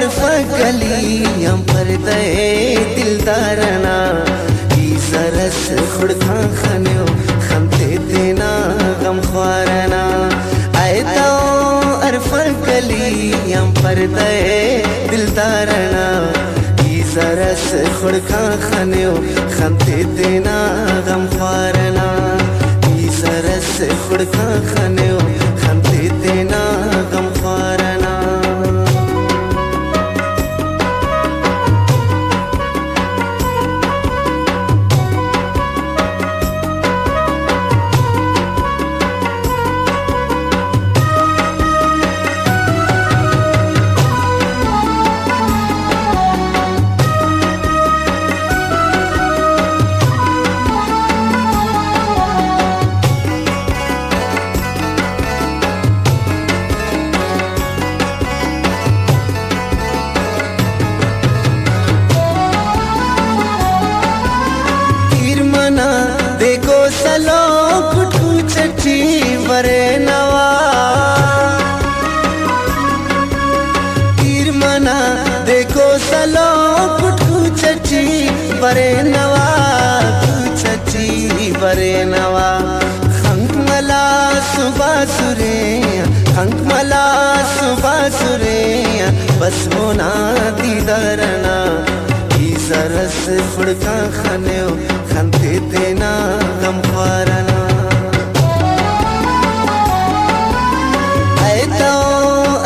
गली हम पर्दे दिलदारना सरस खुड़खा खन्यो खनते देना गम ख्वारना आए तो अरफा गली हम पर्दे दिलदारना सरस खुड़खा खन्यो खनते देना गम ख्वारना सरस खुड़खा खन्यो खनते देना गम ख्वारना देखो सलो कुटू चची वरे नवा तीर मना देखो सलो कुटू चची वरे नवा चची वरे नवा खंकमला सुबह सुरे खंकमला सुबह सुरे बस होना दीदारना सरस फुड़का खन्यो खनते देना गम ख्वारना आए तो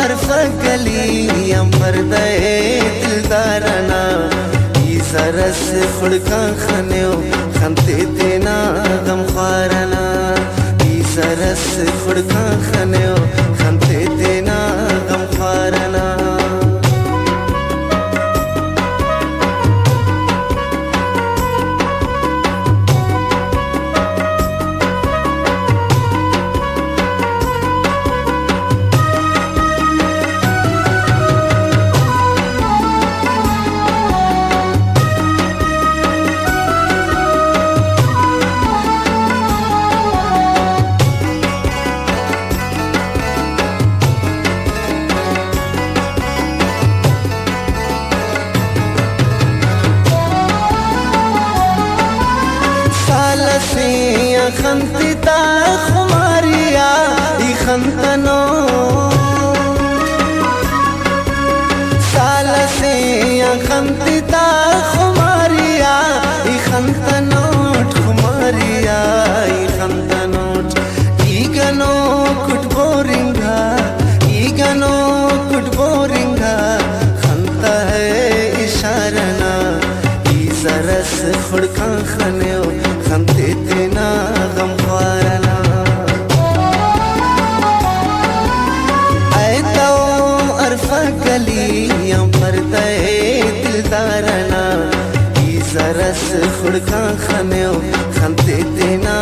अरफा गली हम पर्दे दिलदारना सरस फुड़का खन्यो खनते देना गम ख्वारना सरस फुड़का खन्यो खनते देना गम ख्वारना खंतिता खुमारिया खंतनो साल से खंतिता खुमारिया खंतनोट खुमारिया खंतनोट ईगनो कुटबोरिंगा ईगनो कुटबोरिंगा खंता है इशारना सरस खुड़का खन्यो खनते देना गम ख्वारना आए तो अरफा गली हम पर्दे दिलदारना सरस खुड़का खन्यो खनते देना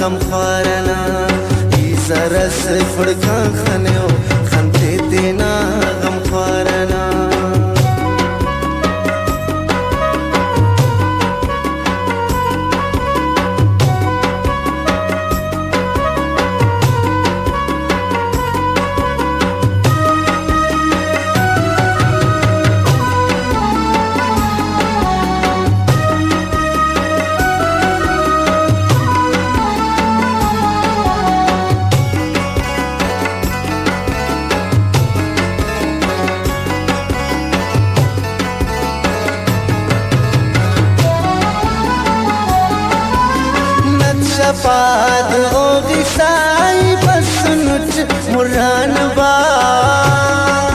गम ख्वारना सरस खुड़का खन्यो खनते देना गम ख्वारना पाद ओ गिसाई बसनुच मुरान बाज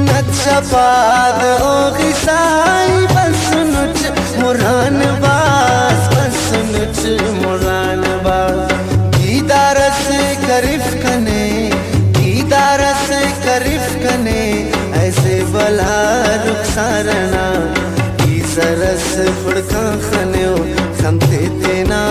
नक्शा पाद ओ गिसाई बसनुच मुरान बाज बसनुच मुरान बाज दीदार से करीफ कने दीदार से करीफ कने ऐसे बला रुखसारना सरस फुड़का खन्यो खनते देना